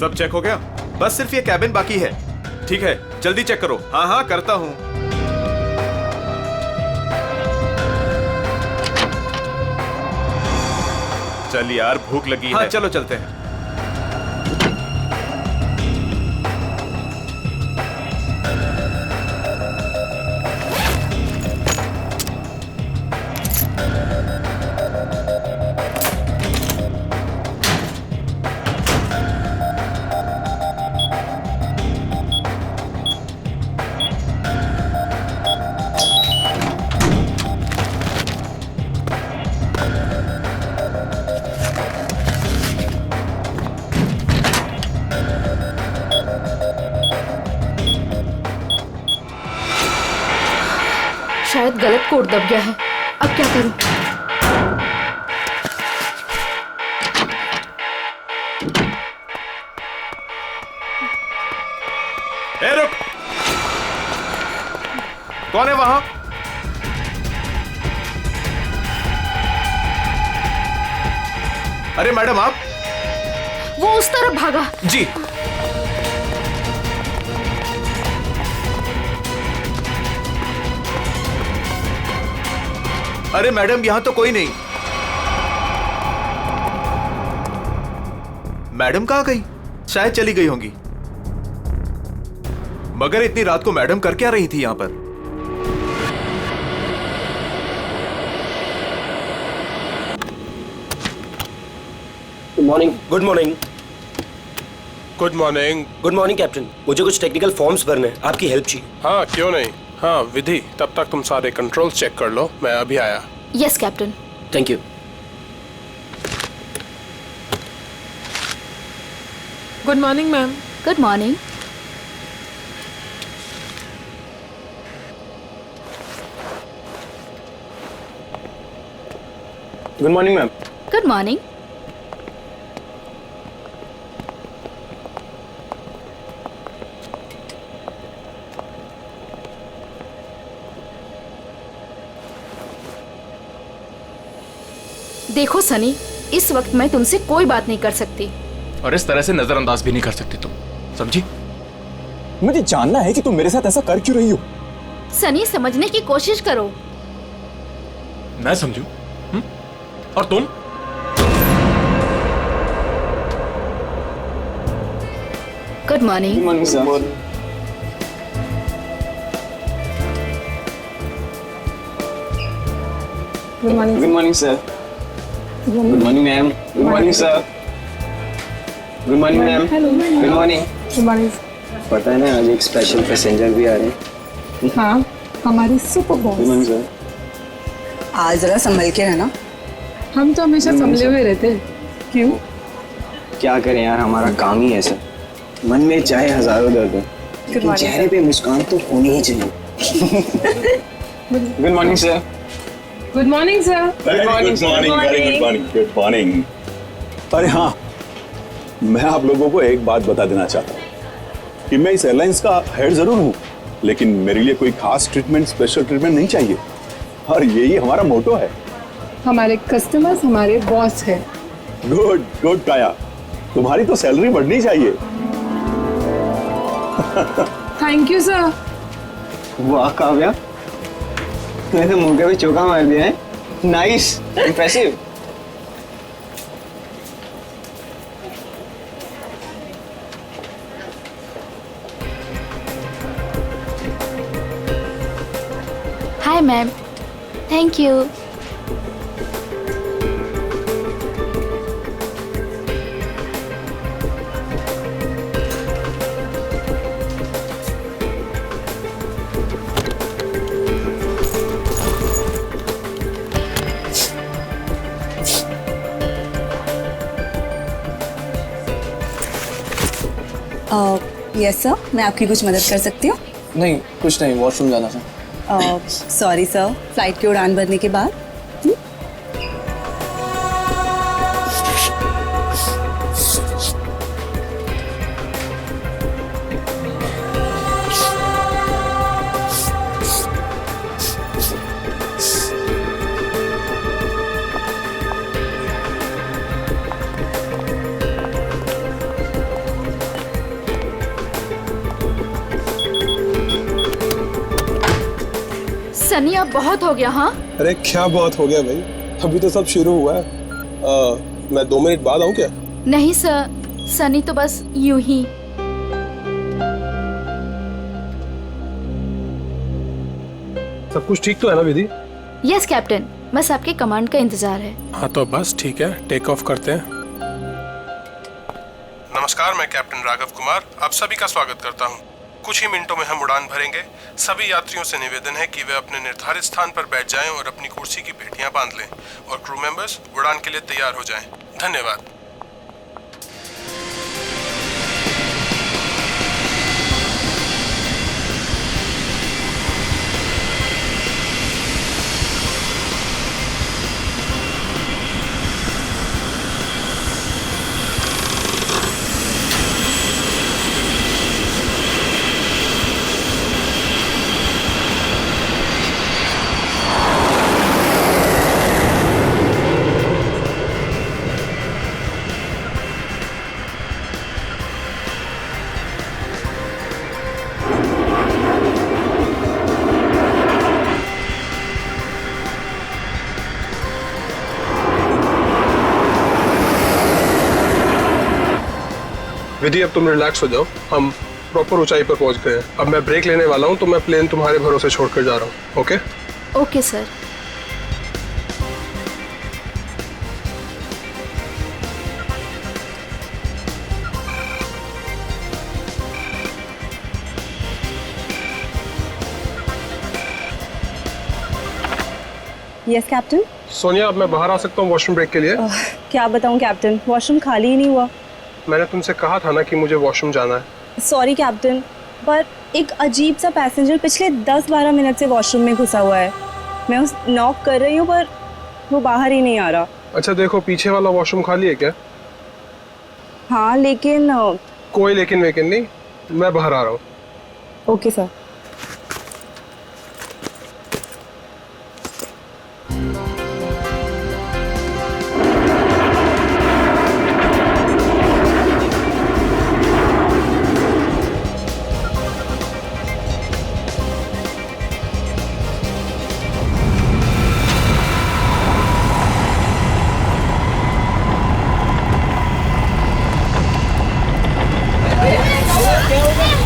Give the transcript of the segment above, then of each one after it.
सब चेक हो गया? बस सिर्फ ये कैबिन बाकी है। ठीक है, जल्दी चेक करो। हाँ हाँ करता हूँ। चल यार, भूख लगी है। हाँ चलो चलते हैं। शायद गलत कोड दब गया है। अब क्या करूं? ए रुक! कौन है वहां? अरे मैडम आप? वो उस तरफ भागा। जी। अरे मैडम, यहां तो कोई नहीं। मैडम कहां गई? शायद चली गई होंगी। मगर इतनी रात को मैडम कर क्या रही थी यहां पर? Good morning. Good morning. Good morning. Good morning captain, मुझे कुछ टेक्निकल फॉर्म्स भरने हैं, आपकी हेल्प चाहिए। हाँ क्यों नहीं। हाँ विधि, तब तक तुम सारे कंट्रोल चेक कर लो, मैं अभी आया। Yes captain. Thank you. Good morning ma'am. Good morning. Good morning ma'am. Good morning. देखो सनी, इस वक्त मैं तुमसे कोई बात नहीं कर सकती। और इस तरह से नजरअंदाज भी नहीं कर सकती तुम, समझी? मुझे जानना है कि तुम मेरे साथ ऐसा कर क्यों रही हो। सनी, समझने की कोशिश करो। मैं समझू? और तुम? Good morning. Good morning sir. Good morning. Good morning sir. Good morning ma'am. Good morning sir. Good morning ma'am. Good morning. Good morning. पता है ना, आज एक स्पेशल पैसेंजर भी आ रहे हैं। हाँ, हमारी super good boss. Morning sir. आज जरा संभल के रहना। हम तो हमेशा संभले हुए रहते हैं। क्यों? क्या करें यार, हमारा काम ही ऐसा। मन में चाहे हजारों दर्द हो, लेकिन चेहरे पे मुस्कान तो होनी ही चाहिए। Good morning sir. Good morning sir. Good morning. Good morning. अरे हाँ, मैं आप लोगों को एक बात बता देना चाहता हूँ कि मैं इस एयरलाइंस का हेड जरूर हूँ, लेकिन मेरे लिए कोई खास ट्रीटमेंट, स्पेशल ट्रीटमेंट नहीं चाहिए। और यही हमारा मोटो है। हमारे कस्टमर्स हमारे बॉस है। गुड गुड काया, तुम्हारी तो सैलरी बढ़नी चाहिए। Thank you sir. वाह काव्या, तूने तो मुंह पे चौका मार दिया है। Nice, impressive. Hi ma'am. Thank you. Yes sir, मैं आपकी कुछ मदद कर सकती हूँ? नहीं, कुछ नहीं, वॉशरूम जाना था। सॉरी सर, फ्लाइट की उड़ान भरने के बाद। सनी अब बहुत हो गया। हाँ अरे क्या बहुत हो गया भाई, अभी तो सब शुरू हुआ है। मैं 2 मिनट बाद आऊँ क्या? नहीं सर, सनी तो बस यूं ही। सब कुछ ठीक तो है ना विधि? यस कैप्टन, बस आपके कमांड का इंतजार है। हाँ तो बस ठीक है, टेक ऑफ करते हैं। नमस्कार, मैं कैप्टन राघव कुमार आप सभी का स्वागत करता हूँ। कुछ ही मिनटों में हम उड़ान भरेंगे। सभी यात्रियों से निवेदन है कि वे अपने निर्धारित स्थान पर बैठ जाएं और अपनी कुर्सी की पेटियां बांध लें और क्रू मेंबर्स उड़ान के लिए तैयार हो जाएं। धन्यवाद। विधि अब तुम रिलैक्स हो जाओ, हम प्रॉपर ऊंचाई पर पहुंच गए हैं। अब मैं ब्रेक लेने वाला हूं तो मैं प्लेन तुम्हारे भरोसे छोड़कर जा रहा हूं। Okay okay sir. Yes captain. Sonia, अब मैं बाहर आ सकता हूं वॉशरूम ब्रेक के लिए? क्या बताऊं कैप्टन, वॉशरूम खाली ही नहीं हुआ। मैंने तुमसे कहा था ना कि मुझे वॉशरूम जाना है। सॉरी कैप्टन, पर एक अजीब सा पैसेंजर पिछले 10-12 मिनट से वॉशरूम में घुसा हुआ है। मैं उस नॉक कर रही हूँ पर वो बाहर ही नहीं आ रहा। अच्छा देखो, पीछे वाला वॉशरूम खाली है क्या? हाँ लेकिन कोई लेकिन वेकिन नहीं, मैं बाहर आ रहा हूँ। Okay sir.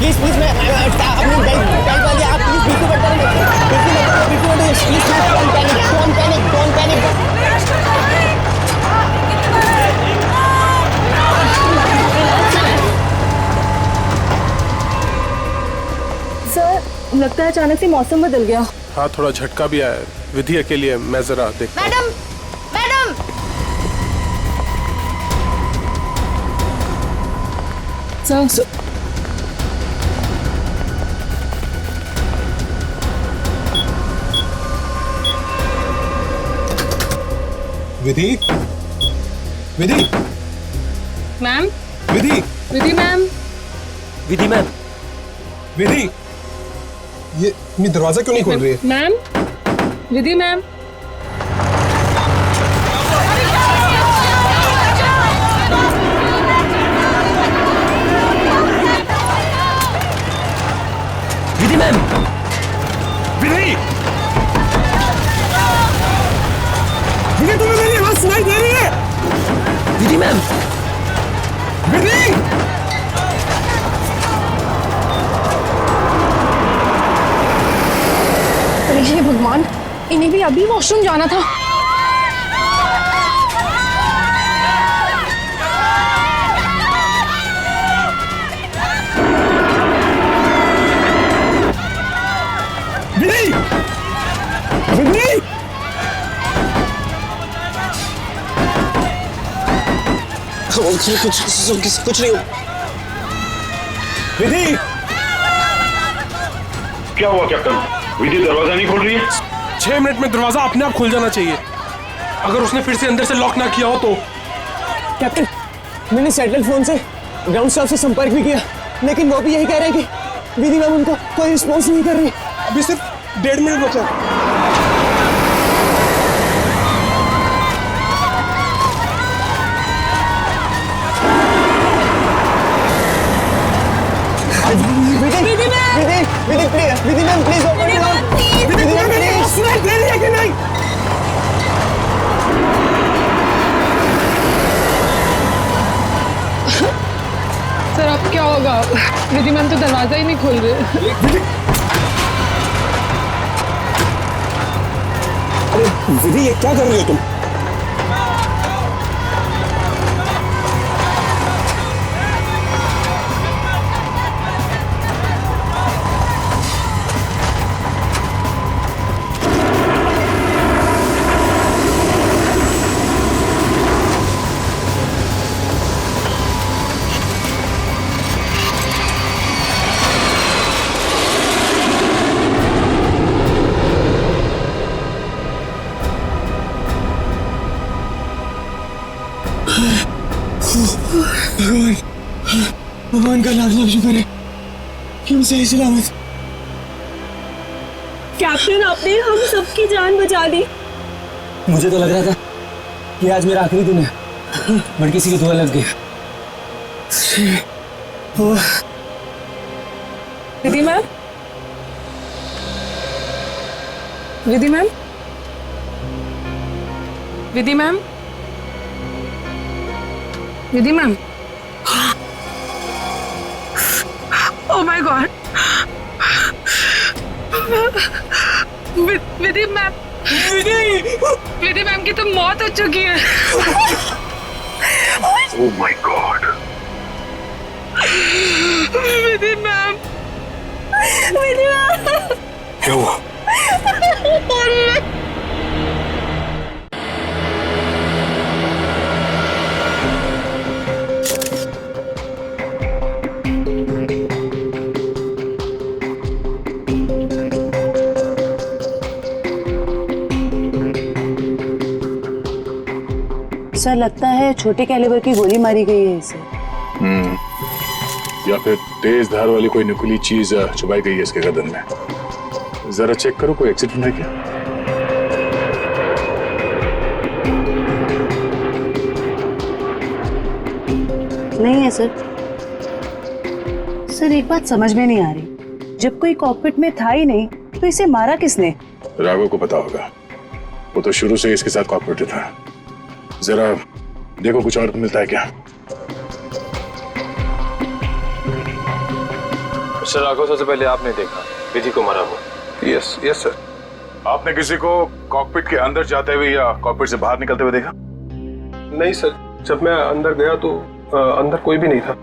प्लीज प्लीज मैं अपनी बेल्ट वाली आप प्लीज बिल्कुल मत पैनिक, डोंट पैनिक। सर लगता है अचानक से मौसम बदल गया। हाँ थोड़ा झटका भी आया। विधि अकेली है, मैं जरा देखता हूं। मैडम मैडम सर विधि, विधि, मैम, विधि, विधि मैम, विधि मैम, विधि, ये दरवाजा क्यों नहीं खोल रही है? Ma'am, Vidhi ma'am. Vidhi ma'am, विधि, विधि तुम्हें मेरी आवाज सुनाई दे रही है? विधि मैम, विधि, अरे हे भगवान, इन्हें भी अभी वॉशरूम जाना था। विधि, विधि, कुछ नहीं। विधि, क्या हुआ कैप्टन? विधि दरवाजा नहीं खोल रही है? 6 मिनट में दरवाजा अपने आप खुल जाना चाहिए। अगर उसने फिर से अंदर से लॉक ना किया हो तो। कैप्टन, मैंने सैटेलाइट फोन से ग्राउंड स्टाफ से संपर्क भी किया, लेकिन वो भी यही कह रहे हैं कि विधि मैम उनका कोई रिस्पॉन्स नहीं कर रही। अभी सिर्फ 1.5 मिनट बचा। Vidhi ma'am, please open the door. Vidhi ma'am, please. सुनाई दे रही है कि नहीं? सर अब क्या होगा? विधि मैम तो दरवाजा ही नहीं खोल रहे। अरे विधि, ये क्या कर रही हो तुम? भगवान का लाख लाख शुक्र है कि हम सही सलामत। कैप्टन, आपने हम सबकी जान बचा दी। मुझे तो लग रहा था कि आज मेरा आखिरी दिन है, बट किसी की दुआ लग गई। Vidhi ma'am, Vidhi ma'am, Vidhi ma'am, Vidhi ma'am. Oh my God, Vidhi ma'am, Vidhi ma'am की तो मौत हो चुकी है। Oh my God, Vidhi ma'am, Vidhi ma'am, क्या हुआ? सर लगता है छोटे कैलिबर की गोली मारी गई है इसे। या फिर तेज धार वाली कोई नुकीली चीज चुभाई गई है इसके गर्दन में। जरा चेक करो कोई एक्सीडेंट है क्या? नहीं है सर। सर एक बात समझ में नहीं आ रही, जब कोई कॉकपिट में था ही नहीं तो इसे मारा किसने? राघव को पता होगा, वो तो शुरू से इसके साथ कॉपरेटिव था। जरा देखो कुछ और मिलता है क्या? मिस्टर राघव, सबसे पहले आपने देखा विधि को मारा हुआ? Yes yes sir. आपने किसी को कॉकपिट के अंदर जाते हुए या कॉकपिट से बाहर निकलते हुए देखा? नहीं सर, जब मैं अंदर गया तो अंदर कोई भी नहीं था।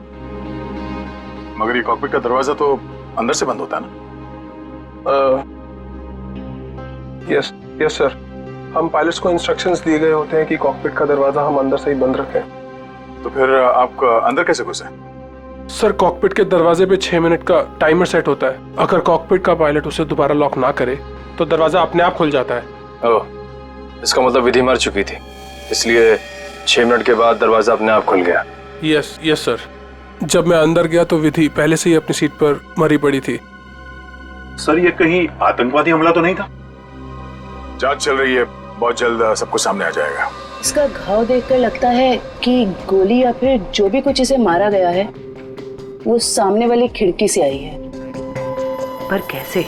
मगर ये कॉकपिट का दरवाजा तो अंदर से बंद होता है ना? यस यस सर, हम पायलट्स को इंस्ट्रक्शंस दिए गए होते हैं कि कॉकपिट का दरवाजा हम अंदर से ही बंद रखें। तो फिर आप अंदर कैसे घुसे? सर कॉकपिट के दरवाजे पे 6 मिनट का टाइमर सेट होता है। अगर कॉकपिट का पायलट उसे दोबारा लॉक ना करे तो दरवाजा अपने आप खुल जाता है। ओह, इसका मतलब विधि मर चुकी थी, इसलिए 6 मिनट के बाद दरवाजा अपने आप खुल गया। यस यस सर, जब मैं अंदर गया तो विधि पहले से ही अपनी सीट पर मरी पड़ी थी। सर ये कहीं आतंकवादी हमला तो नहीं था? जांच चल रही है, बहुत जल्द सब कुछ सामने आ जाएगा। इसका घाव देखकर लगता है कि गोली या फिर जो भी कुछ इसे मारा गया है वो सामने वाली खिड़की से आई है। पर कैसे?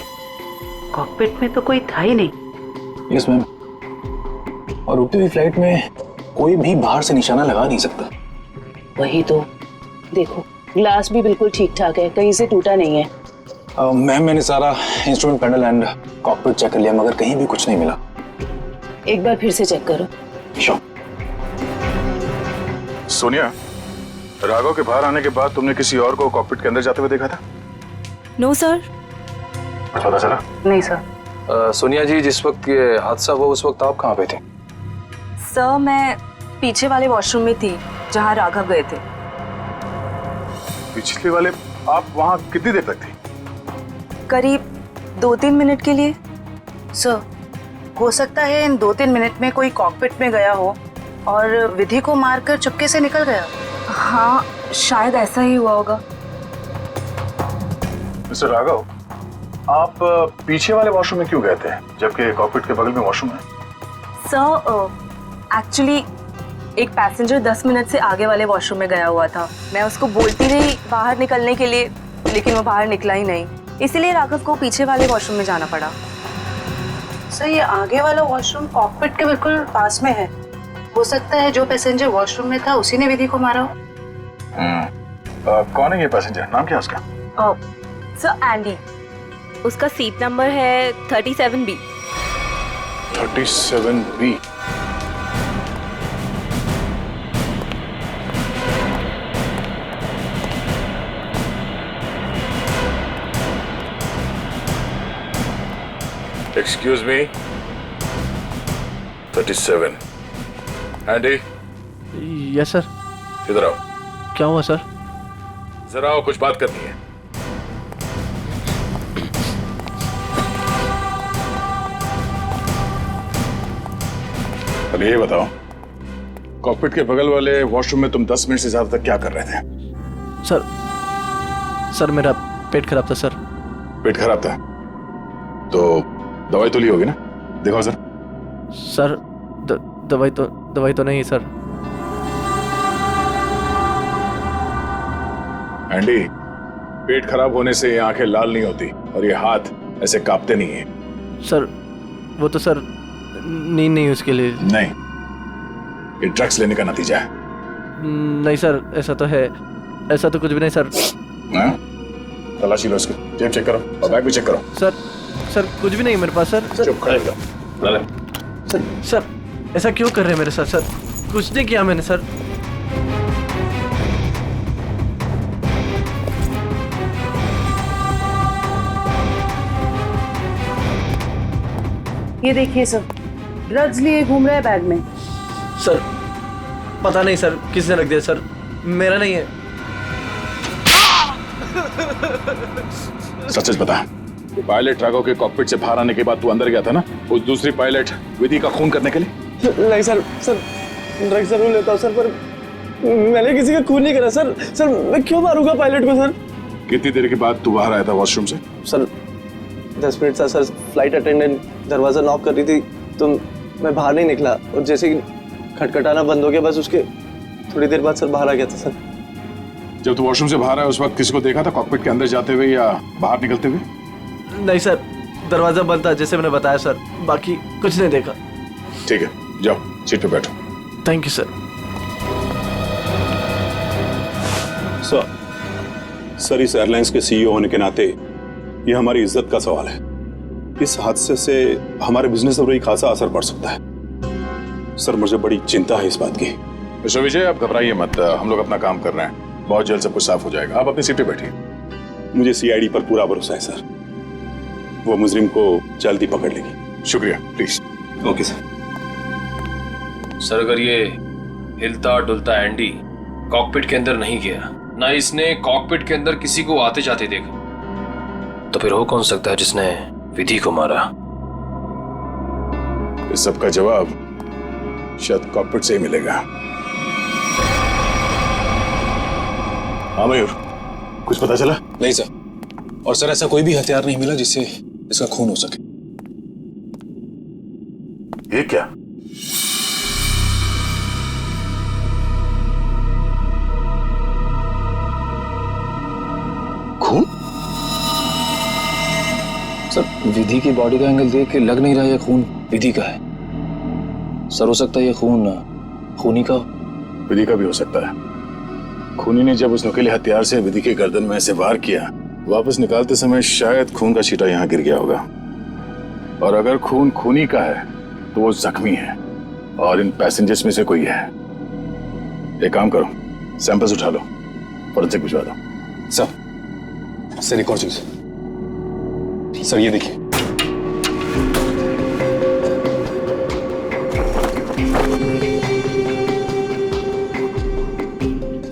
कॉकपिट में तो कोई था ही नहीं। यस मैम, और उड़ती हुई फ्लाइट में कोई भी बाहर से निशाना लगा नहीं सकता। वही तो, देखो ग्लास भी बिल्कुल ठीक ठाक है, कहीं से टूटा नहीं है। मैम मैंने सारा instrument panel and cockpit check कर लिया, मगर कहीं भी कुछ नहीं मिला। एक बार फिर से चेक करो। श्योर। सोनिया, राघव के बाहर आने के बाद तुमने किसी और को कॉकपिट के अंदर जाते हुए देखा था? No sir. पता चला? नहीं सर। सोनिया जी, जिस वक्त ये हादसा हुआ उस वक्त आप कहाँ पे थे? सर मैं पीछे वाले वॉशरूम में थी जहाँ राघव गए थे। पिछले वाले? आप वहाँ कितनी देर तक थी? करीब 2-3 मिनट के लिए। सर हो सकता है इन 2-3 मिनट में कोई कॉकपिट में गया हो और विधि को मारकर चुपके से निकल गया। हाँ शायद ऐसा ही हुआ होगा। मिस्टर राघव, आप पीछे वाले वॉशरूम में क्यों गए थे जबकि कॉकपिट के बगल में वॉशरूम है? सर एक्चुअली एक पैसेंजर 10 मिनट से आगे वाले वॉशरूम में गया हुआ था। मैं उसको बोलती रही बाहर निकलने के लिए, लेकिन वो बाहर निकला ही नहीं, इसलिए राघव को पीछे वाले वॉशरूम में जाना पड़ा। सर ये आगे वाला वॉशरूम कॉकपिट के बिल्कुल पास में है। हो सकता है जो पैसेंजर वॉशरूम में था उसी ने विधि को मारा हो। कौन है ये पैसेंजर? नाम क्या है उसका? सर एंडी, उसका सीट नंबर है 37B। 37B। Excuse me, 37। Andy, yes sir. इधर आओ। क्या हुआ सर? जरा आओ, कुछ बात करनी है। अब ये बताओ, कॉकपिट के बगल वाले वॉशरूम में तुम 10 मिनट से ज्यादा तक क्या कर रहे थे? सर मेरा पेट खराब था सर। पेट खराब था तो दवाई तो ली होगी ना? दिखाओ सर। सर दवाई तो नहीं सर। एंडी, पेट खराब होने से ये आंखें लाल नहीं होती और ये हाथ ऐसे कांपते नहीं है। सर वो तो सर नींद नहीं उसके लिए। नहीं, ये ड्रग्स लेने का नतीजा है। नहीं सर, ऐसा तो है। ऐसा तो कुछ भी नहीं सर। हाँ? तलाशी लो इसको, जेब चेक करो और बैग भी चेक करो। सर कुछ भी नहीं मेरे पास सर। चुप खड़े रहो। सर ऐसा क्यों कर रहे हैं मेरे साथ? सर कुछ नहीं किया मैंने सर। ये देखिए सर, ड्रग्स लिए घूम रहा है बैग में। सर पता नहीं सर किसने रख दिया सर, मेरा नहीं है। सच बता, पायलट राघव के कॉकपिट से बाहर आने के बाद तू अंदर गया था ना उस दूसरी पायलट विधि का खून करने के लिए? नहीं सर, ड्रग्स जरूर लेता हूँ सर, पर मैंने किसी का खून नहीं करा सर। सर मैं क्यों मारूंगा पायलट को सर? कितनी देर के बाद तू बाहर आया था वॉशरूम से? सर 10 मिनट था सर। फ्लाइट अटेंडेंट दरवाजा नॉक कर रही थी तो मैं बाहर नहीं निकला और जैसे ही खटखटाना बंद हो गया बस उसके थोड़ी देर बाद सर बाहर आ गया था सर। जब तू वॉशरूम से बाहर आया उस वक्त किसी को देखा था कॉकपिट के अंदर जाते हुए या बाहर निकलते हुए? नहीं सर, दरवाजा बंद था जैसे मैंने बताया सर, बाकी कुछ नहीं देखा। ठीक है, जाओ सीट पे बैठो। Thank you sir. सर इस एयरलाइंस के सीईओ होने के नाते ये हमारी इज्जत का सवाल है। इस हादसे से हमारे बिजनेस पर भी खासा असर पड़ सकता है। सर मुझे बड़ी चिंता है इस बात की। मिस्टर विजय, आप घबराइए मत, हम लोग अपना काम कर रहे हैं, बहुत जल्द सब कुछ साफ हो जाएगा। आप अपनी सीट पे बैठिए। मुझे सीआईडी पर पूरा भरोसा है सर, वो मुजरिम को जल्दी पकड़ लेगी। शुक्रिया, प्लीज। Okay sir. सर अगर ये हिलता डुलता एंडी कॉकपिट के अंदर नहीं गया, ना इसने कॉकपिट के अंदर किसी को आते जाते देखा, तो फिर हो कौन सकता है जिसने विधि को मारा? इस सब का जवाब शायद कॉकपिट से ही मिलेगा। हाँ मयूर, कुछ पता चला? नहीं सर, और सर ऐसा कोई भी हथियार नहीं मिला जिससे इसका खून हो सके। ये क्या? खून? सर विधि की बॉडी का एंगल देख के लग नहीं रहा ये खून विधि का है। सर हो सकता है ये खून खूनी का हो। विधि का भी हो सकता है। खूनी ने जब उस नुकीले हथियार से विधि के गर्दन में ऐसे वार किया, वापस निकालते समय शायद खून का छींटा यहाँ गिर गया होगा। और अगर खून खूनी का है तो वो जख्मी है और इन पैसेंजर्स में से कोई है। एक काम करो, सैंपल्स उठा लो, फॉरेंसिक भिजवा दो। सर एक और चीज सर, ये देखिए।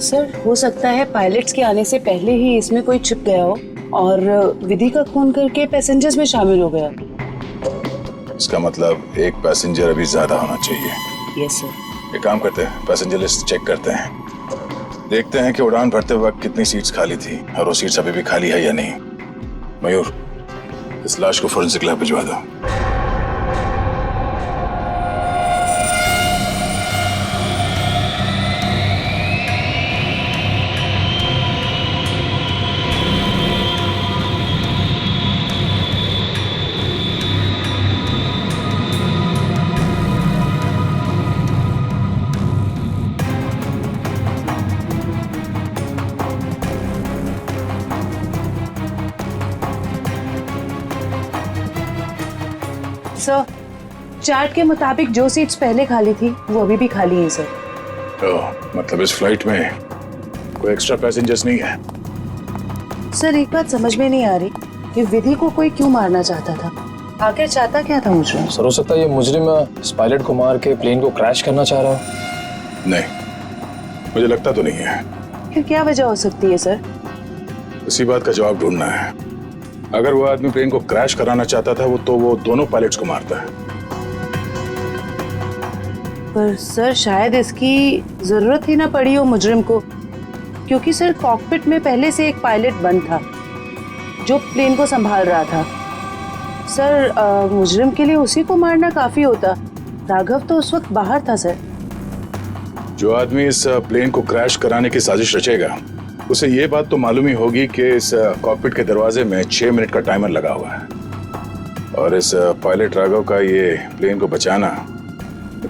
सर हो सकता है पायलट्स के आने से पहले ही इसमें कोई छिप गया हो और विधि का खून करके पैसेंजर्स में शामिल हो गया। इसका मतलब एक पैसेंजर अभी ज्यादा होना चाहिए। Yes sir. एक काम करते हैं, पैसेंजर लिस्ट चेक करते हैं, देखते हैं कि उड़ान भरते वक्त कितनी सीट्स खाली थी और वो सीट्स अभी भी खाली है या नहीं। मयूर, इस लाश को फोरेंसिक लैब भिजवा दो। सर, चार्ट के मुताबिक जो सीट्स पहले खाली थी वो अभी भी खाली है सर। मतलब इस फ्लाइट में कोई एक्स्ट्रा पैसेंजर्स नहीं है? सर एक बात समझ में नहीं आ रही कि विधि को कोई क्यों मारना चाहता था, आखिर चाहता क्या था मुझे? सर हो सकता है ये मुजरिम इस पायलट को मार के प्लेन को क्रैश करना चाह रहा हो। नहीं, मुझे लगता तो नहीं है। फिर क्या वजह हो सकती है सर? इसी बात का जवाब ढूंढना है। अगर वो आदमी प्लेन को क्रैश कराना चाहता था वो दोनों पायलट्स को मारता है। पर सर शायद इसकी जरूरत ही ना पड़ी हो मुजरिम को, क्योंकि सर कॉकपिट में पहले से एक पायलट बंद था जो प्लेन को संभाल रहा था। सर मुजरिम के लिए उसी को मारना काफी होता। राघव तो उस वक्त बाहर था सर। जो आदमी इस प्लेन को क्रैश कराने की साजिश रचेगा उसे ये बात तो मालूम ही होगी कि इस कॉकपिट के दरवाजे में 6 मिनट का टाइमर लगा हुआ है, और इस पायलट राघव का ये प्लेन को बचाना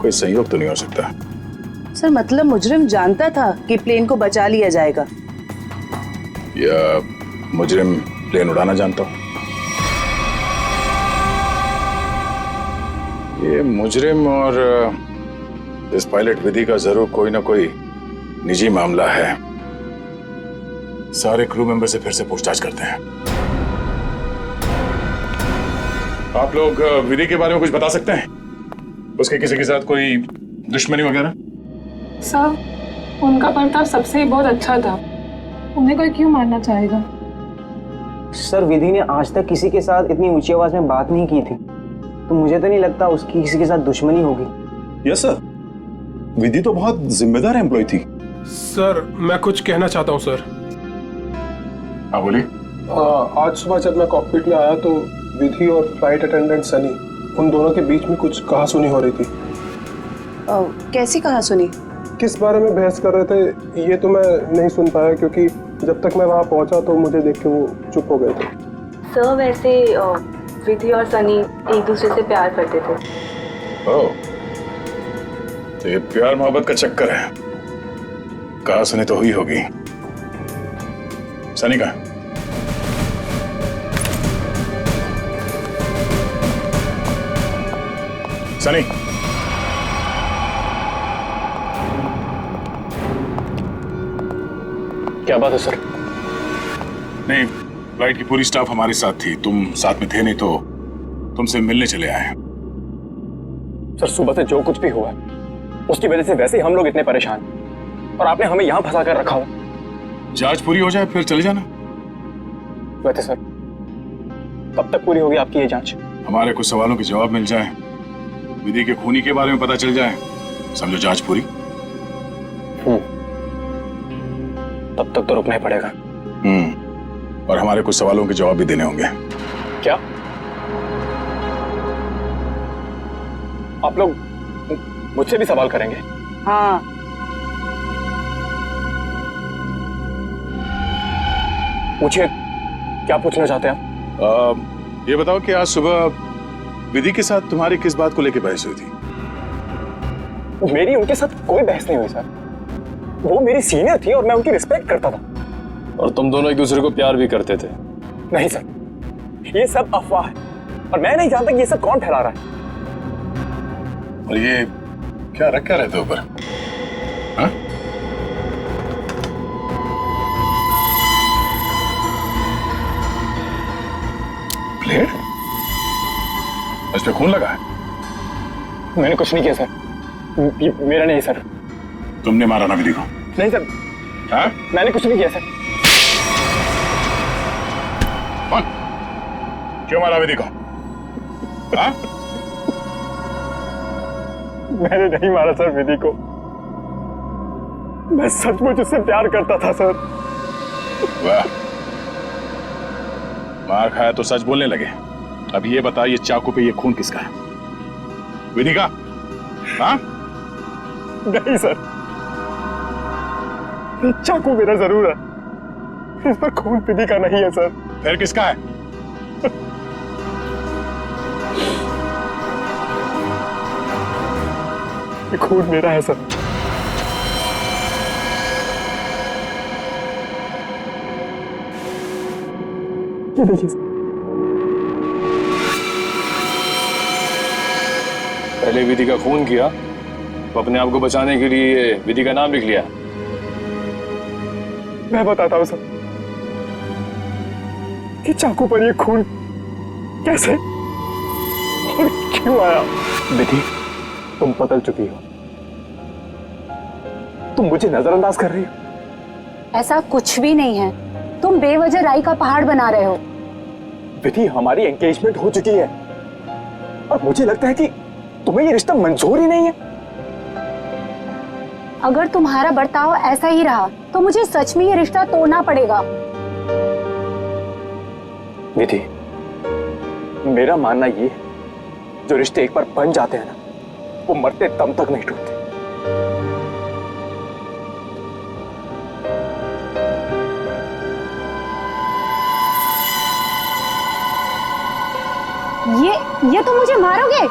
कोई संयोग तो नहीं हो सकता। सर मतलब मुजरिम जानता था कि प्लेन को बचा लिया जाएगा, या मुजरिम प्लेन उड़ाना जानता हो? ये मुजरिम और इस पायलट विधि का जरूर कोई ना कोई निजी मामला है। सारे क्रू मेंबर से फिर से पूछताछ करते हैं। आप लोग विधि के बारे में कुछ बता सकते हैं? उसके किसी के साथ कोई दुश्मनी वगैरह? सर उनका बर्ताव सबसे बहुत अच्छा था, उन्हें कोई क्यों मारना चाहेगा? सर विधि ने आज तक किसी के साथ इतनी ऊंची आवाज में बात नहीं की थी, तो मुझे तो नहीं लगता उसकी किसी के साथ दुश्मनी होगी। यस सर, विधि तो बहुत जिम्मेदार एम्प्लॉय थी। सर मैं कुछ कहना चाहता हूँ सर। हाँ बोलिए। आज सुबह जब मैं कॉकपिट में आया तो विधि और फ्लाइट अटेंडेंट सनी, उन दोनों के बीच में कुछ कहासुनी हो रही थी। कैसी कहासुनी? किस बारे में बहस कर रहे थे ये तो मैं नहीं सुन पाया, क्योंकि जब तक मैं वहाँ पहुँचा तो मुझे देख के वो चुप हो गए थे। सर वैसे विधि और सनी एक दूसरे से प्यार करते थे। ओह, तो ये प्यार मोहब्बत का चक्कर है। कहासुनी तो हुई होगी। सनी कहाँ? सनी, क्या बात है सर? नहीं, फ्लाइट की पूरी स्टाफ हमारे साथ थी, तुम साथ में थे नहीं तो तुमसे मिलने चले आए। सर सुबह से जो कुछ भी हुआ उसकी वजह से वैसे ही हम लोग इतने परेशान, और आपने हमें यहाँ फंसा कर रखा हो। जांच पूरी हो जाए फिर चले जाना। वैसे सर कब तक पूरी होगी आपकी ये जांच? हमारे कुछ सवालों के जवाब मिल जाए, विधि के खूनी के बारे में पता चल जाए, समझो जांच पूरी। तब तक तो रुकना ही पड़ेगा। और हमारे कुछ सवालों के जवाब भी देने होंगे। क्या आप लोग मुझसे भी सवाल करेंगे? हाँ। पूछिए, क्या पूछना चाहते हैं आप? ये बताओ कि आज सुबह विधि के साथ तुम्हारी किस बात को लेकर बहस हुई थी? मेरी उनके साथ कोई बहस नहीं हुई सर। वो मेरी सीनियर थी और मैं उनकी रिस्पेक्ट करता था। और तुम दोनों एक दूसरे को प्यार भी करते थे? नहीं सर, ये सब अफवाह है और मैं नहीं जानता कि ये सब कौन फैला रहा है। और ये क्या रख क्या रहते ऊपर? हाँ? प्लेट? इस पे खून लगा है? मैंने कुछ नहीं किया सर, ये मेरा नहीं सर। तुमने मारा ना विधि को? नहीं सर। हाँ? मैंने कुछ नहीं किया सर। कौन? क्यों मारा विधि को? हाँ? मैंने नहीं मारा सर विधि को, मैं सचमुच उससे प्यार करता था सर। वाह, मार खाया तो सच बोलने लगे। अब ये बता, ये चाकू पे ये खून किसका है? विधि का? हाँ? नहीं सर, चाकू मेरा जरूर है, इस पर खून विधि का नहीं है सर। फिर किसका है? ये खून मेरा है सर। ये देखिए सर। पहले विधि का खून किया तो अपने आप को बचाने के लिए विधि का नाम लिख लिया। मैं बताता हूँ सर कि चाकू पर ये खून कैसे और क्यों आया। विधि, तुम बदल चुकी हो, तुम मुझे नजरअंदाज कर रही हो। ऐसा कुछ भी नहीं है, तुम बेवजह राई का पहाड़ बना रहे हो। विधि, हमारी एंगेजमेंट हो चुकी है और मुझे लगता है कि तुम्हें ये रिश्ता मंजूर ही नहीं है। अगर तुम्हारा बर्ताव ऐसा ही रहा तो मुझे सच में ये रिश्ता तोड़ना पड़ेगा। विधि, मेरा मानना ये है, जो रिश्ते एक बार बन जाते हैं ना, वो मरते दम तक नहीं टूटते। ये तो मुझे मारोगे?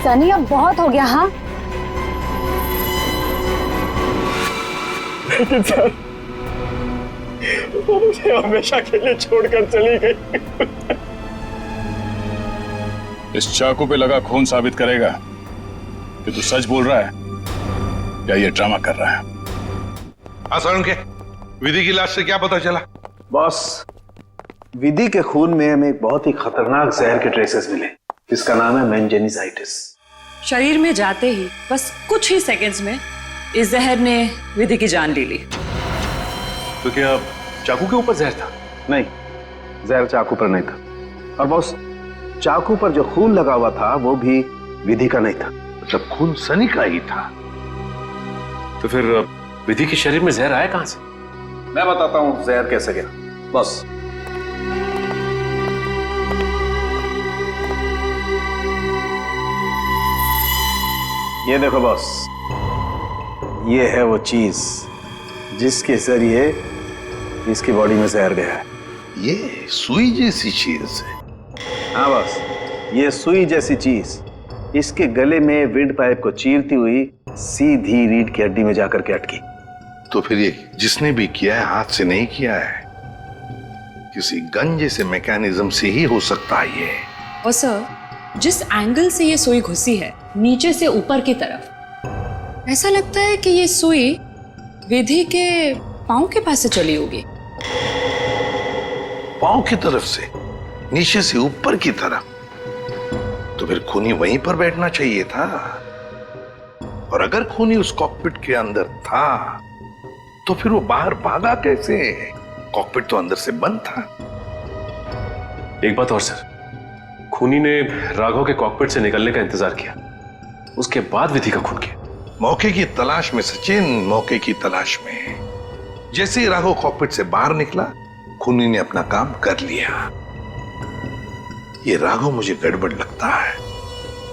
सनी, अब बहुत हो गया। हाँ, लेकिन सर, वो मुझे हमेशा के लिए छोड़कर चली गई। इस चाकू पे लगा खून साबित करेगा कि तू सच बोल रहा है या ये ड्रामा कर रहा है। हाँ सर, उनके विधि की लाश से क्या पता चला? बॉस, विधि के खून में हमें एक बहुत ही खतरनाक जहर के ट्रेसेस मिले, जिसका नाम है मेंजेनिसाइटिस। शरीर में जाते ही बस कुछ ही सेकंड्स में इस जहर ने विधि की जान ले ली। तो क्या चाकू के ऊपर जहर था? नहीं, जहर चाकू पर नहीं था। और बॉस, चाकू पर जो खून लगा हुआ था वो भी विधि का नहीं था। मतलब खून सनी का ही था। तो फिर विधि के शरीर में जहर आया कहां से? मैं बताता हूं जहर कैसे गया। बस, ये देखो बॉस, ये है वो चीज जिसके जरिए इसकी बॉडी में जहर गया है। ये सुई जैसी चीज है। हाँ बॉस, ये सुई जैसी चीज इसके गले में विंड पाइप को चीरती हुई सीधी रीढ़ की हड्डी में जाकर के अटकी। तो फिर ये जिसने भी किया है हाथ से नहीं किया है, किसी गन जैसे मैकेनिज्म से ही हो सकता है ये। और सर, जिस एंगल से ये सुई घुसी है, नीचे से ऊपर की तरफ, ऐसा लगता है कि ये सुई विधि के पांव के पास से चली होगी। पांव की तरफ से, नीचे से ऊपर की तरफ? तो फिर खूनी वहीं पर बैठना चाहिए था। और अगर खूनी उस कॉकपिट के अंदर था तो फिर वो बाहर भागा कैसे? कॉकपिट तो अंदर से बंद था। एक बात और सर, खूनी ने राघव के कॉकपिट से निकलने का इंतजार किया, उसके बाद विधि का खून किया। मौके की तलाश में सचिन, मौके की तलाश में। जैसे ही राघव कॉकपिट से बाहर निकला, खूनी ने अपना काम कर लिया। ये राघव मुझे गड़बड़ लगता है,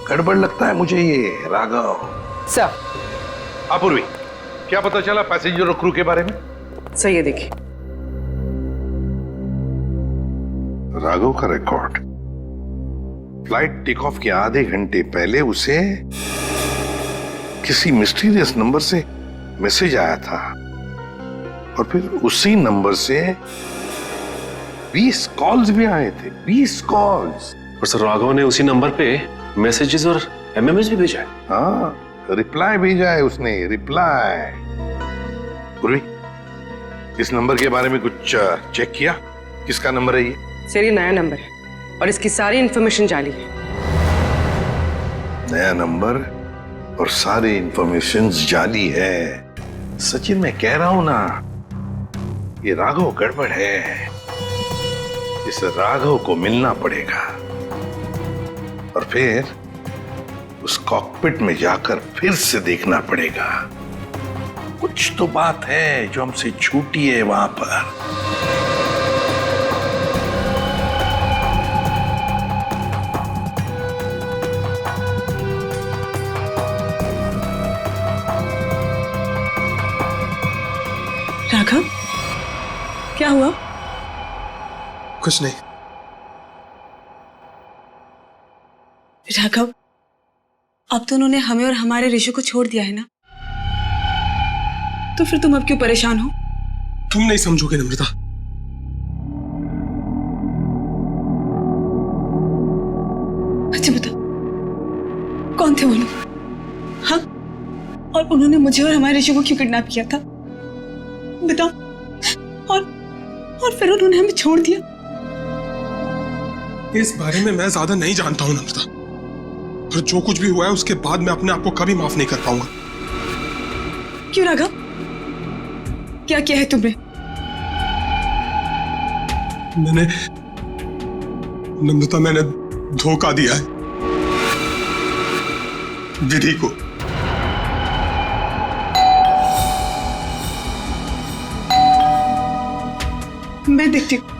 गड़बड़ लगता है मुझे ये राघव। सर, अपूर्वी, क्या पता चला पैसेंजर और क्रू के बारे में? सर, ये देखिए राघव का रिकॉर्ड। फ्लाइट टेक ऑफ के आधे घंटे पहले उसे किसी मिस्टीरियस नंबर से मैसेज आया था और फिर उसी नंबर से 20 कॉल्स भी आए थे। 20 कॉल्स। और सर, राघव ने उसी नंबर पे मैसेजेस और एमएमएस भी भेजा है। हाँ, रिप्लाई भेजा है उसने, रिप्लाई। पूर्वी, इस नंबर के बारे में कुछ चेक किया? किसका नंबर है ये? सर, ये नया नंबर है और इसकी सारी इंफॉर्मेशन जाली है। नया नंबर और सारी इंफॉर्मेशन जाली है। सचिन, मैं कह रहा हूं ना, ये राघव गड़बड़ है। इस राघव को मिलना पड़ेगा और फिर उस कॉकपिट में जाकर फिर से देखना पड़ेगा। कुछ तो बात है जो हमसे छूटी है वहां पर। राघव, क्या हुआ? कुछ नहीं। राघव, अब तो उन्होंने हमें और हमारे ऋषि को छोड़ दिया है ना, तो फिर तुम अब क्यों परेशान हो? तुम नहीं समझोगे नम्रता। अच्छा बता, कौन थे वो लोग? हाँ, और उन्होंने मुझे और हमारे ऋषि को क्यों किडनैप किया था? बताओ। और फिर उन्होंने हमें छोड़ दिया। इस बारे में मैं ज्यादा नहीं जानता हूं नम्रता, और जो कुछ भी हुआ है उसके बाद मैं अपने आप को कभी माफ नहीं कर पाऊंगा। क्यों राघव, क्या किया है तुमने? नम्रता, मैंने धोखा दिया है विधि को। मैं देखती हूँ।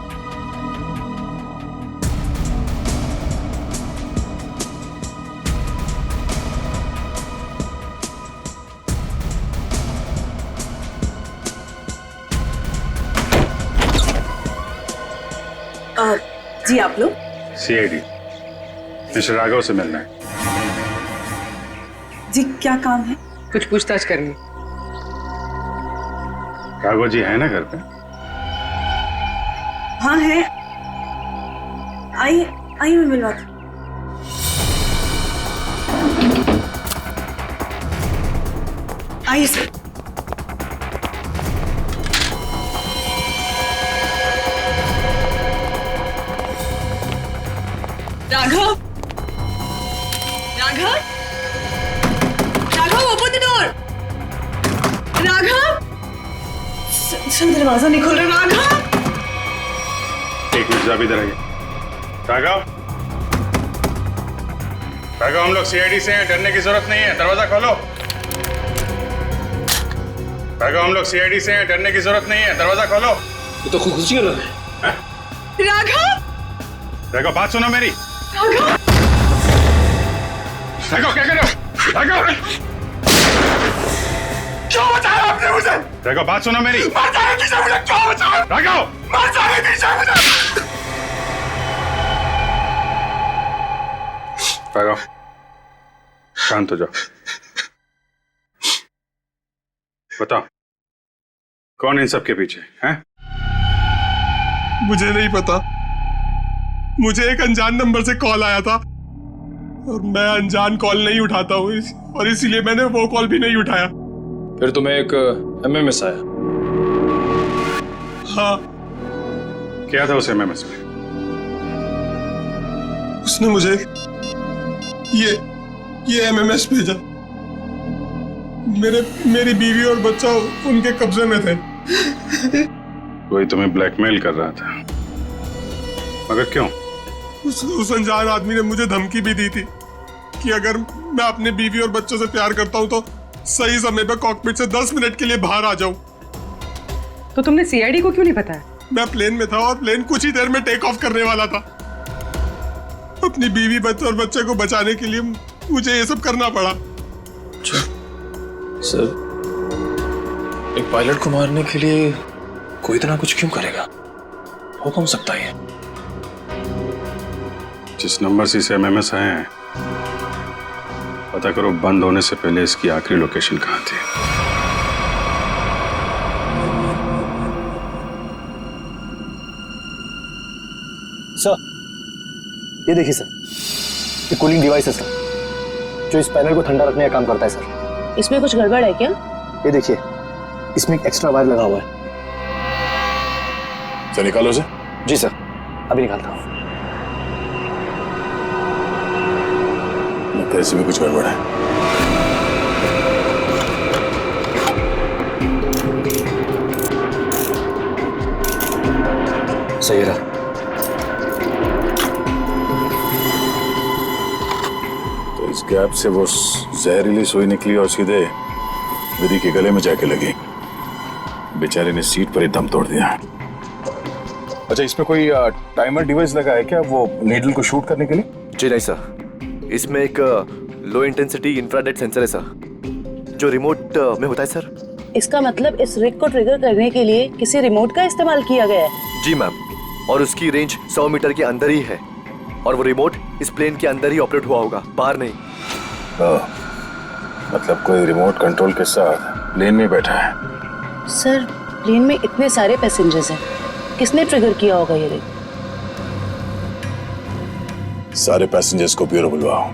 जी आप लोग? सीआईडी मिस्टर राघव से मिलना है। जी क्या काम है? कुछ पूछताछ करनी। राघव जी है ना घर पे? हाँ है। आइए मैं मिलवाती हूँ। आइए sir. Raghav, open the door. Raghav, sir दरवाजा नहीं खोल रहा। राघव, एक मिनट, आप इधर आइए। राघव, हम लोग सीआईडी से हैं, डरने की जरूरत नहीं है, दरवाजा खोलो। राघव, हम लोग सीआईडी से हैं, डरने की जरूरत नहीं है, दरवाजा खोलो। ये तो खुदकुशी कर रहा है। राघव, बात सुनो मेरी। राघव, क्या कर रहे हो? राघव, क्यों बचाया आपने मुझे? राघव, बात सुनो मेरी। मर जाने दीजिए मुझे, क्यों बचाया? राघव, मर जाने दीजिए मुझे। राघव, शांत हो जाओ। बताओ, कौन इन सब के पीछे है? मुझे नहीं पता। मुझे एक अनजान नंबर से कॉल आया था और मैं अनजान कॉल नहीं उठाता हूँ, और इसीलिए मैंने वो कॉल भी नहीं उठाया। फिर तुम्हें एक एमएमएस आया? हाँ। क्या था उस एमएमएस में? उसने मुझे ये एमएमएस भेजा। मेरी बीवी और बच्चा उनके कब्जे में थे। कोई तुम्हें ब्लैकमेल कर रहा था, मगर क्यों? उस अनजान आदमी ने मुझे धमकी भी दी थी कि अगर मैं अपने बीवी और बच्चों से प्यार करता हूं तो सही समय पर कॉकपिट से 10 मिनट के लिए बाहर आ जाऊं। तो तुमने सीआईडी को क्यों नहीं बताया? मैं प्लेन में था और प्लेन कुछ ही देर में टेक ऑफ करने वाला था। अपनी बीवी, बच्चे और बच्चे को बचाने के लिए मुझे ये सब करना पड़ा। सर, एक पायलट को मारने के लिए कोई इतना कुछ क्यों करेगा? हो कौन सकता है? जिस नंबर से इसे एमएमएस आए हैं, पता करो बंद होने से पहले इसकी आखिरी लोकेशन कहाँ थी। सर, ये देखिए सर, ये कूलिंग डिवाइस है सर, जो इस पैनल को ठंडा रखने का काम करता है सर। इसमें कुछ गड़बड़ है क्या? ये देखिए, इसमें एक एक्स्ट्रा वायर लगा हुआ है। सर, निकालो उसे। जी सर, अभी निकालता हूँ। लगता है इसमें कुछ गड़बड़ है। सही रहा। तो इस गैप से वो जहरीली सुई निकली और सीधे विधि के गले में जाके लगी। बेचारे ने सीट पर ही दम तोड़ दिया। अच्छा, इसमें कोई टाइमर डिवाइस लगा है क्या, वो नीडल को शूट करने के लिए? जी नहीं सर, इसमें एक लो इंटेंसिटी इंफ्रारेड सेंसर है सर, जो रिमोट में होता है सर। इसका मतलब इस रिग को ट्रिगर करने के लिए किसी रिमोट का इस्तेमाल किया गया है? जी मैम, और उसकी रेंज 100 मीटर के अंदर ही है, और वो रिमोट इस प्लेन के अंदर ही ऑपरेट हुआ होगा, बाहर नहीं। मतलब कोई रिमोट कंट्रोल के साथ प्लेन में बैठा है। सर प्लेन में इतने सारे पैसेंजर्स हैं, किसने ट्रिगर किया होगा ये? सारे पैसेंजर्स को ब्यूरो बुलवाओ,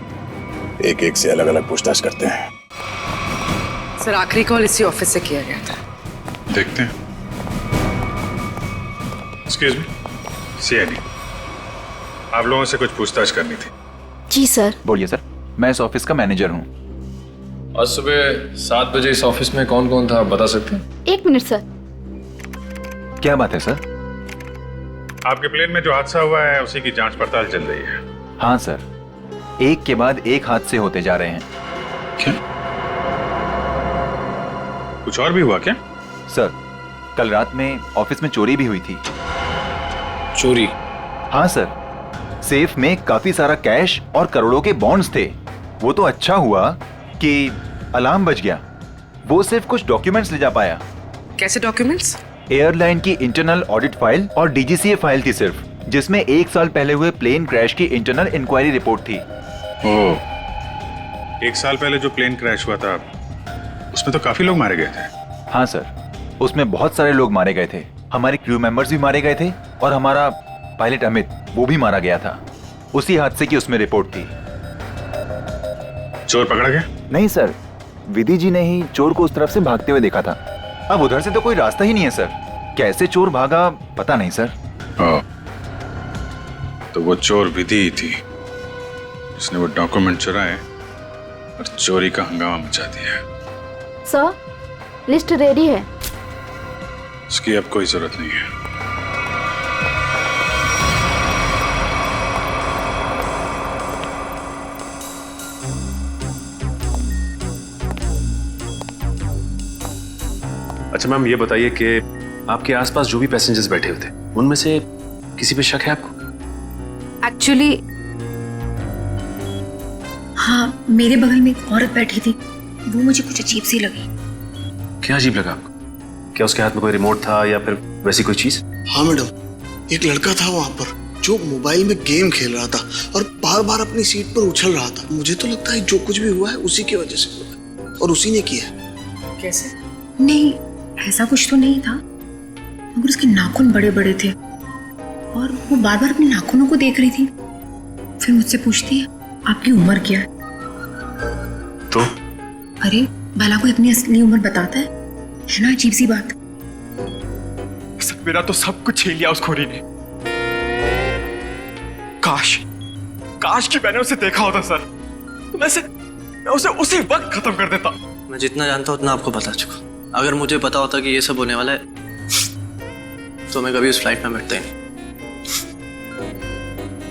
एक एक से अलग अलग पूछताछ करते हैं। सर आखिरी कॉल इसी ऑफिस से किया गया था। देखते हैं। एक्सक्यूज मी, सीआईडी, आप लोगों से कुछ पूछताछ करनी थी। जी सर। बोलिए सर, मैं इस ऑफिस का मैनेजर हूँ। आज सुबह 7 बजे इस ऑफिस में कौन कौन था, आप बता सकते हैं? 1 मिनट सर। क्या बात है सर? आपके प्लेन में जो हादसा हुआ है उसी की जांच पड़ताल चल रही है। हाँ सर, एक के बाद एक हादसे होते जा रहे हैं। क्या? कुछ और भी हुआ क्या? सर, कल रात में ऑफिस में चोरी भी हुई थी। चोरी? हाँ सर, सेफ में काफी सारा कैश और करोड़ों के बॉन्ड्स थे। वो तो अच्छा हुआ कि अलार्म बज गया, वो सिर्फ कुछ डॉक्यूमेंट्स ले जा पाया। कैसे डॉक्यूमेंट्स? एयरलाइन की इंटरनल ऑडिट फाइल और डीजीसीए फाइल थी सिर्फ, जिसमें 1 साल पहले हुए प्लेन क्रैश की इंटरनल इंक्वायरी रिपोर्ट थी। ओह, 1 साल पहले जो प्लेन क्रैश हुआ था उसमें तो काफी लोग मारे गए थे। हाँ सर, उसमें बहुत सारे लोग मारे गए थे। हमारे क्रू मेंबर्स भी मारे गए थे और हमारा पायलट अमित, वो भी मारा गया था। उसी हादसे की उसमें रिपोर्ट थी। चोर पकड़ा गया? नहीं सर, विधि जी ने ही चोर को उस तरफ से भागते हुए देखा था। अब उधर से तो कोई रास्ता ही नहीं है सर, कैसे चोर भागा पता नहीं सर। तो वो चोर विधि ही थी जिसने वो डॉक्यूमेंट चुराए और चोरी का हंगामा मचा दिया। सर, लिस्ट रेडी है। उसकी अब कोई जरूरत नहीं है। अच्छा मैम, ये बताइए कि आपके आसपास जो भी पैसेंजर्स बैठे हुए थे उनमें से किसी पे शक है आपको? एक्चुअली हाँ, मेरे बगल में एक औरत बैठी थी, वो मुझे कुछ अजीब सी लगी। क्या अजीब लगा आपको? क्या उसके हाथ में कोई रिमोट था या फिर वैसी कोई चीज? हाँ मैडम, एक लड़का था वहाँ पर जो मोबाइल में गेम खेल रहा था और बार बार अपनी सीट पर उछल रहा था। मुझे तो लगता है जो कुछ भी हुआ है उसी की वजह से हुआ है और उसी ने किया है। कैसे? नहीं, ऐसा कुछ तो नहीं था, मगर उसके नाखून बड़े बड़े थे और वो बार बार अपने नाखूनों को देख रही थी। फिर मुझसे पूछती है, आपकी उम्र क्या है? तो? अरे भला कोई अपनी असली उम्र बताता है ना? अजीब सी बात। सर, मेरा तो सब कुछ छीन लिया उस खोरी ने। काश कि मैंने उसे देखा होता सर, तो मैं उसे उसी वक्त खत्म कर देता। मैं जितना जानता हूँ उतना आपको बता चुका। अगर मुझे पता होता कि ये सब होने वाला है तो मैं कभी उस फ्लाइट में बैठता ही नहीं।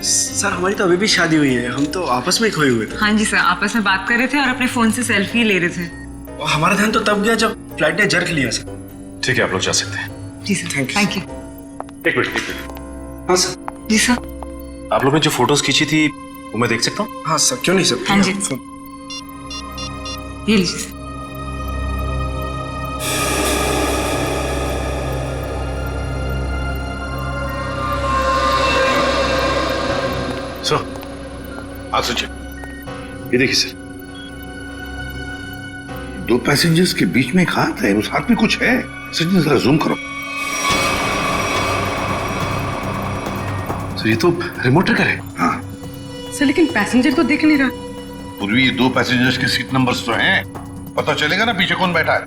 सर, हमारी तो अभी भी शादी हुई है, हम तो आपस में ही खोए हुए थे। हाँ जी सर, आपस में बात कर रहे थे और अपने फोन से सेल्फी ले रहे थे। और हमारा ध्यान तो तब गया जब फ्लाइट ने जर्क लिया सर। ठीक है, आप लोग जा सकते हैं। जी सर, थैंक यू। एक मिनट। हाँ सर। जी सर। आप लोगों ने जो फोटोज खींची थी वो मैं देख सकता हूँ? हाँ सर, क्यों नहीं सर। हाँ जी, ये लीजिए। हाँ सोचिए, ये देखिए सर, 2 पैसेंजर्स के बीच में एक हाथ है, उस हाथ में कुछ है। सचिन जरा जूम करो सर। ये तो रिमोट ट्रिगर है। हाँ सर, लेकिन पैसेंजर तो दिख नहीं रहा। पूर्वी, ये 2 पैसेंजर्स के सीट नंबर्स तो हैं, पता चलेगा ना पीछे कौन बैठा है।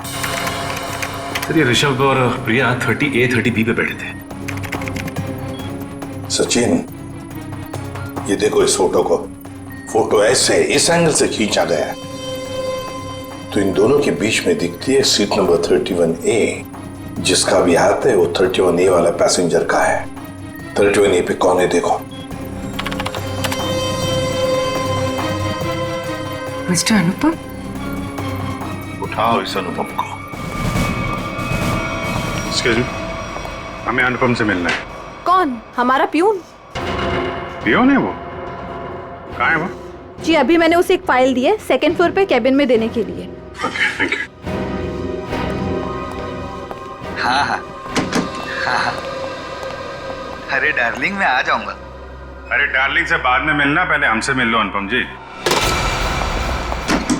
सर, ये ऋषभ और प्रिया 30A 30B पे बैठे थे। सचिन, ये देखो इस फोटो को। फोटो ऐसे इस एंगल से खींचा गया है तो इन दोनों के बीच में दिखती है सीट नंबर 31A। जिसका भी हाथ है वो 31A वाला पैसेंजर का है। 31A पे कौन है देखो। मिस्टर अनुपम। उठाओ इस अनुपम को। एक्सक्यूज मी, हमें अनुपम से मिलना है। कौन? हमारा प्यून। पियोन है वो? कहाँ है वो? जी, अभी मैंने उसे एक फाइल दी है 2nd फ्लोर पे केबिन में देने के लिए। Okay, thank you. हाँ हाँ हाँ हाँ। अरे डार्लिंग, मैं आ जाऊंगा। अरे डार्लिंग से बाद में मिलना, पहले हमसे मिल लो अनुपम जी।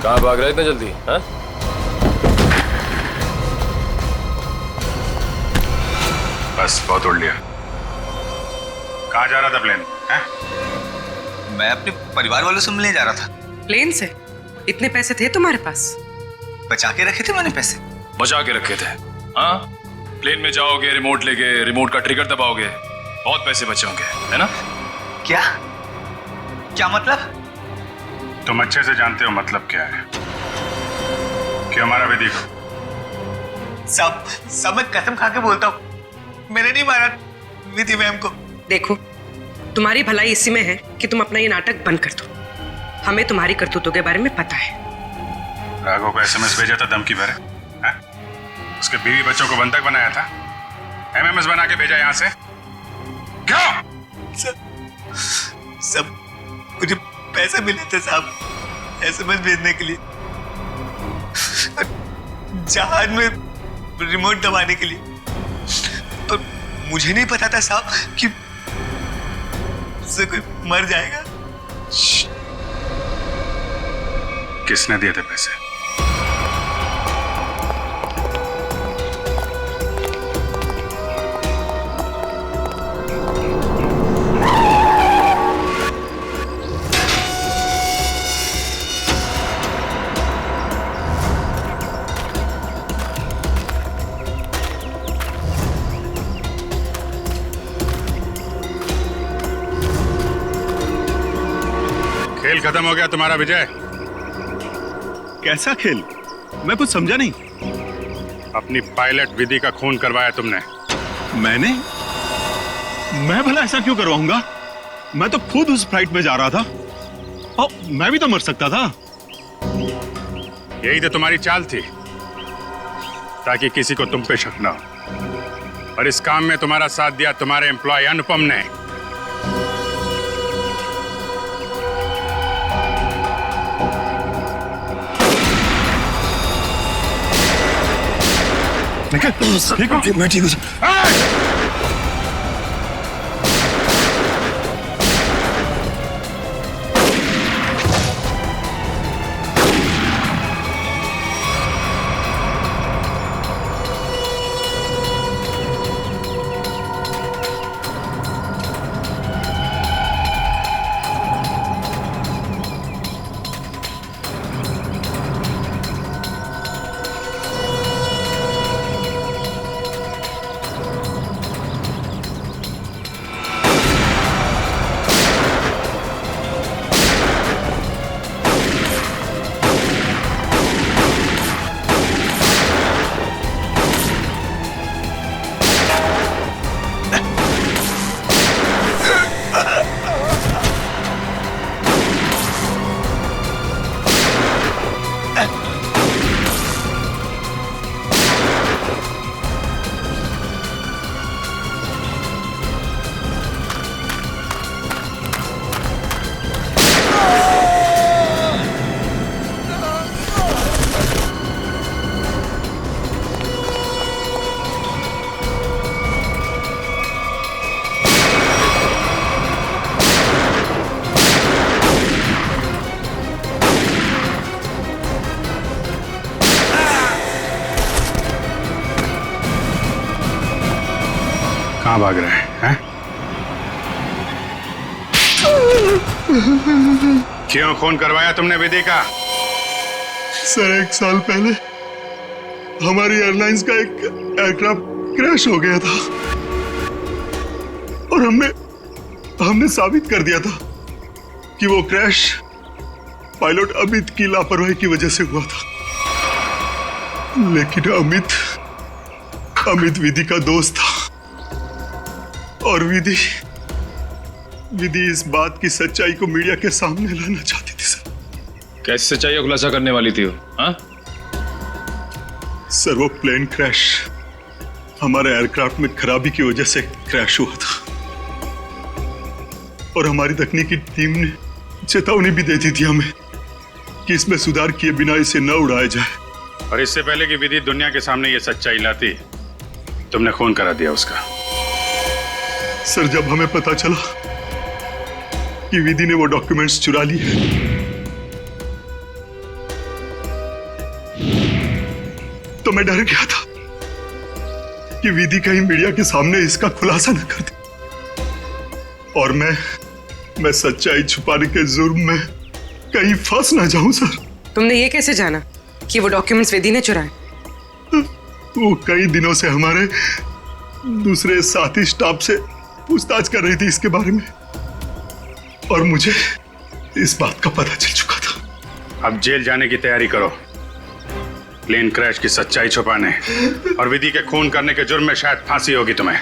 कहाँ भाग रहे इतना जल्दी? हाँ? बस बहुत उड़ लिया। कहाँ जा रहा था प्लेन? मैं अपने परिवार वालों से मिलने जा रहा था। प्लेन से? इतने पैसे थे तुम्हारे पास? बचा के रखे थे मैंने पैसे। बचा के रखे थे? हाँ, प्लेन में जाओगे, रिमोट लेके रिमोट का ट्रिगर दबाओगे, बहुत पैसे बचे होंगे, है ना? क्या क्या मतलब? तुम अच्छे से जानते हो मतलब क्या है। क्यों मारा विधि को? सब मैं कसम खा के बोलता हूँ, मैंने नहीं मारा विधि मैम को। देखो, तुम्हारी भलाई इसी में है कि तुम अपना ये नाटक बंद कर दो। हमें तुम्हारी करतूतों के बारे में पता है। राघव को एसएमएस भेजा था धमकी भरे, उसके बीवी बच्चों को बंधक बनाया था, एमएमएस बना के भेजा यहाँ से। क्यों? सब मुझे पैसे मिले थे साहब एसएमएस भेजने के लिए, जहाज में रिमोट दबाने के लिए। और मुझे नहीं पता था साहब कि उससे कोई मर जाएगा। किसने दिए थे पैसे? खेल खत्म हो गया तुम्हारा विजय। कैसा खेल? मैं कुछ समझा नहीं। अपनी पायलट विधि का खून करवाया तुमने। मैं भला ऐसा क्यों करवाऊंगा? मैं तो खुद उस फ्लाइट में जा रहा था और मैं भी तो मर सकता था। यही तो तुम्हारी चाल थी, ताकि किसी को तुम पे शक ना हो। और इस काम में तुम्हारा साथ दिया तुम्हारे एम्प्लॉय अनुपम ने। ठीक हो? मैं ठीक हूँ सर। कहाँ भाग रहे हैं? क्यों खून करवाया तुमने विधि का? सर, 1 साल पहले हमारी एयरलाइंस का एक एयरक्राफ्ट क्रैश हो गया था और हमने साबित कर दिया था कि वो क्रैश पायलट अमित की लापरवाही की वजह से हुआ था। लेकिन अमित विधि का दोस्त था और विधि इस बात की सच्चाई को मीडिया के सामने लाना चाहती थी सर। कैसे सच्चाई का खुलासा करने वाली थी वो? हाँ? सर, वो प्लेन क्रैश हमारे एयरक्राफ्ट में खराबी की वजह से क्रैश हुआ था और हमारी तकनीकी टीम ने चेतावनी भी दे दी थी हमें कि इसमें सुधार किए बिना इसे न उड़ाया जाए। और इससे पहले कि विधि दुनिया के सामने ये सच्चाई लाती, तुमने खून करा दिया उसका। सर, जब हमें पता चला कि विधि ने वो डॉक्यूमेंट्स चुरा लिए। तो मैं डर गया था कि विधि कहीं मीडिया के सामने इसका खुलासा न कर दे और मैं सच्चाई छुपाने के जुर्म में कहीं फंस ना जाऊं सर। तुमने ये कैसे जाना कि वो डॉक्यूमेंट्स विधि ने चुराए? वो कई दिनों से हमारे दूसरे साथी स्टाफ से पूछताछ कर रही थी इसके बारे में और मुझे इस बात का पता चल चुका था। अब जेल जाने की तैयारी करो, प्लेन क्रैश की सच्चाई छुपाने और विधि के खून करने के जुर्म में शायद फांसी होगी तुम्हें।